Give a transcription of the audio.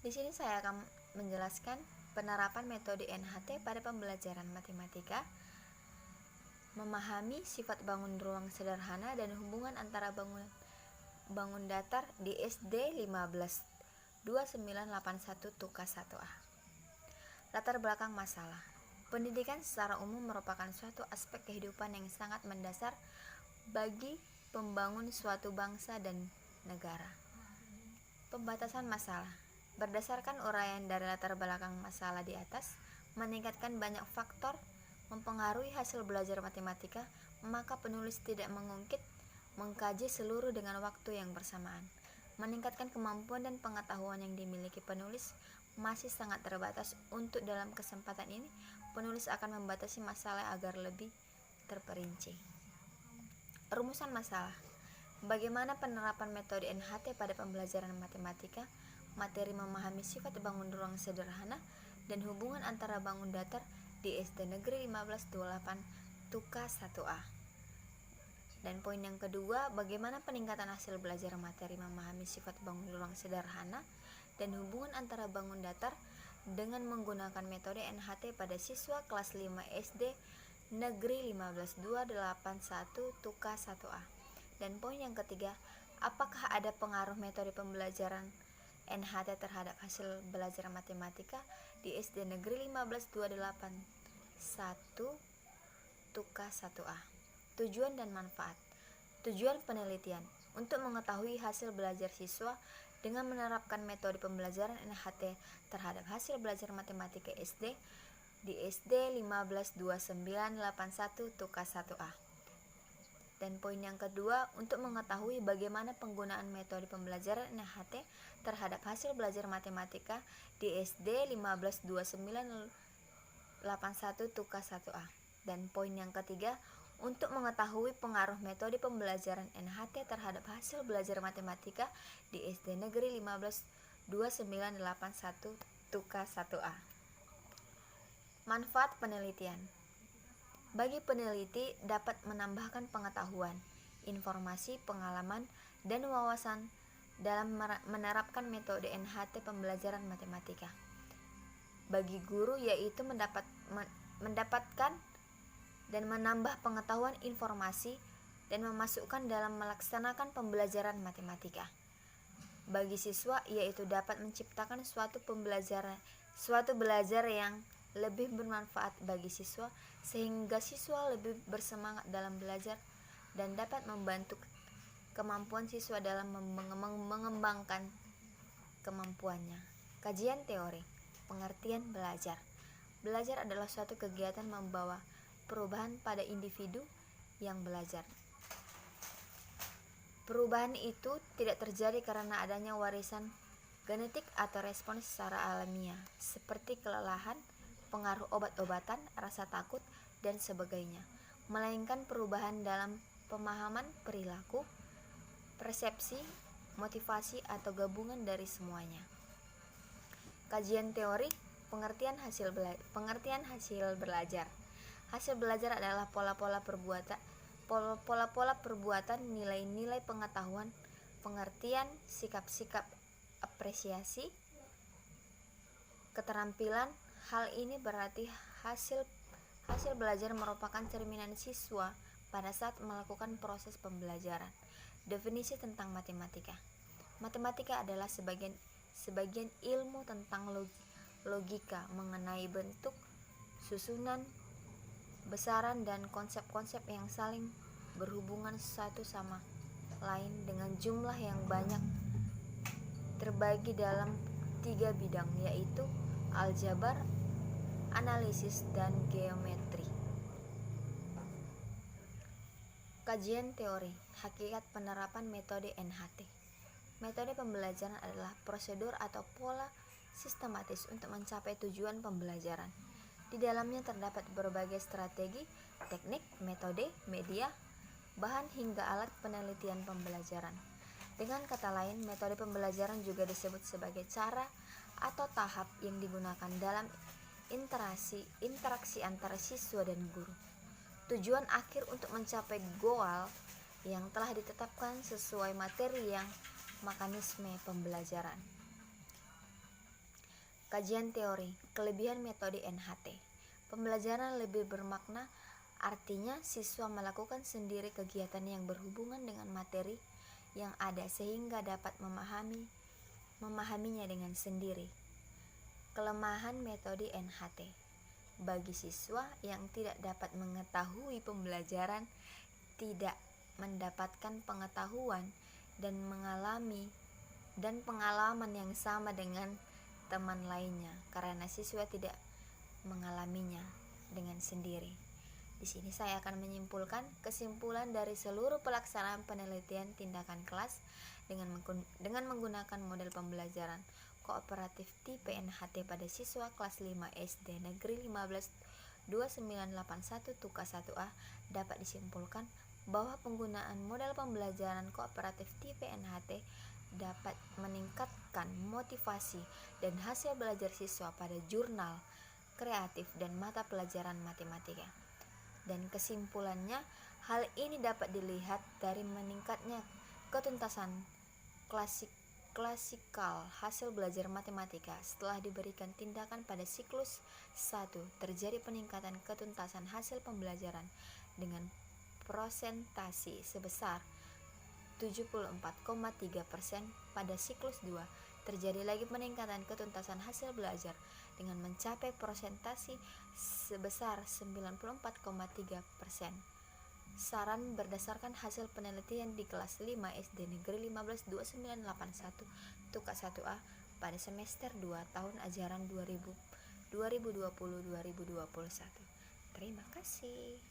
Di sini saya akan menjelaskan penerapan metode NHT pada pembelajaran matematika, memahami sifat bangun ruang sederhana dan hubungan antara bangun datar di SD 152981 Tukas 1A. Latar belakang masalah. Pendidikan secara umum merupakan suatu aspek kehidupan yang sangat mendasar bagi pembangun suatu bangsa dan negara. Pembatasan masalah. Berdasarkan uraian dari latar belakang masalah di atas, meningkatkan banyak faktor mempengaruhi hasil belajar matematika, maka penulis tidak mengkaji seluruh dengan waktu yang bersamaan. Meningkatkan kemampuan dan pengetahuan yang dimiliki penulis masih sangat terbatas. Untuk dalam kesempatan ini, penulis akan membatasi masalah agar lebih terperinci. Rumusan masalah. Bagaimana penerapan metode NHT pada pembelajaran matematika? Materi memahami sifat bangun ruang sederhana dan hubungan antara bangun datar di SD Negeri 1528 Tukas 1A. Dan poin yang kedua, bagaimana peningkatan hasil belajar materi memahami sifat bangun ruang sederhana dan hubungan antara bangun datar dengan menggunakan metode NHT pada siswa kelas 5 SD Negeri 15281 Tukas 1A. Dan poin yang ketiga, apakah ada pengaruh metode pembelajaran NHT terhadap hasil belajar matematika di SD Negeri 15281 Tukas 1A. Tujuan dan manfaat. Tujuan penelitian untuk mengetahui hasil belajar siswa dengan menerapkan metode pembelajaran NHT terhadap hasil belajar matematika SD di SD 152981 Tukas 1A. Dan poin yang kedua, untuk mengetahui bagaimana penggunaan metode pembelajaran NHT terhadap hasil belajar matematika di SD 152981 Tukas 1A. Dan poin yang ketiga, untuk mengetahui pengaruh metode pembelajaran NHT terhadap hasil belajar matematika di SD Negeri 152981 Tukas 1A. Manfaat penelitian. Bagi peneliti dapat menambahkan pengetahuan, informasi, pengalaman, dan wawasan dalam menerapkan metode NHT pembelajaran matematika. Bagi guru yaitu mendapatkan dan menambah pengetahuan, informasi, dan memasukkan dalam melaksanakan pembelajaran matematika. Bagi siswa yaitu dapat menciptakan suatu belajar yang lebih bermanfaat bagi siswa, sehingga siswa lebih bersemangat dalam belajar dan dapat membantu kemampuan siswa dalam mengembangkan kemampuannya. Kajian teori. Pengertian belajar. Belajar adalah suatu kegiatan membawa perubahan pada individu yang belajar. Perubahan itu tidak terjadi karena adanya warisan genetik atau respons secara alamiah, seperti kelelahan, pengaruh obat-obatan, rasa takut, dan sebagainya, melainkan perubahan dalam pemahaman perilaku, persepsi, motivasi, atau gabungan dari semuanya. Kajian teori, pengertian hasil belajar. Hasil belajar adalah pola-pola perbuatan, nilai-nilai pengetahuan, pengertian, sikap-sikap, apresiasi, keterampilan. Hal ini berarti hasil belajar merupakan cerminan siswa pada saat melakukan proses pembelajaran. Definisi tentang matematika. Matematika adalah sebagian ilmu tentang logika mengenai bentuk, susunan, besaran, dan konsep-konsep yang saling berhubungan satu sama lain dengan jumlah yang banyak, terbagi dalam 3 bidang, yaitu aljabar, analisis, dan geometri. Kajian teori. Hakikat penerapan metode NHT. Metode pembelajaran adalah prosedur atau pola sistematis untuk mencapai tujuan pembelajaran. Di dalamnya terdapat berbagai strategi, teknik, metode, media, bahan, hingga alat penelitian pembelajaran. Dengan kata lain, metode pembelajaran juga disebut sebagai cara atau tahap yang digunakan dalam interaksi antara siswa dan guru. Tujuan akhir untuk mencapai goal yang telah ditetapkan sesuai materi yang mekanisme pembelajaran. Kajian teori, kelebihan metode NHT. Pembelajaran lebih bermakna, artinya siswa melakukan sendiri kegiatan yang berhubungan dengan materi yang ada sehingga dapat memahaminya dengan sendiri. Kelemahan metode NHT. Bagi siswa yang tidak dapat mengetahui pembelajaran, tidak mendapatkan pengetahuan dan pengalaman yang sama dengan teman lainnya karena siswa tidak mengalaminya dengan sendiri. Di sini saya akan menyimpulkan kesimpulan dari seluruh pelaksanaan penelitian tindakan kelas dengan menggunakan model pembelajaran kooperatif tipe NHT pada siswa kelas 5 SD Negeri 15 2981 Tuka 1A dapat disimpulkan bahwa penggunaan model pembelajaran kooperatif tipe NHT dapat meningkatkan motivasi dan hasil belajar siswa pada jurnal, kreatif, dan mata pelajaran matematika. Dan kesimpulannya, hal ini dapat dilihat dari meningkatnya ketuntasan klasikal hasil belajar matematika setelah diberikan tindakan pada siklus 1. Terjadi peningkatan ketuntasan hasil pembelajaran dengan prosentasi sebesar 74,3%. Pada siklus 2, terjadi lagi peningkatan ketuntasan hasil belajar dengan mencapai prosentasi sebesar 94,3%. Saran berdasarkan hasil penelitian di kelas 5 SD Negeri 15 2981 Tuka 1A pada semester 2 tahun ajaran 2020-2021. Terima kasih.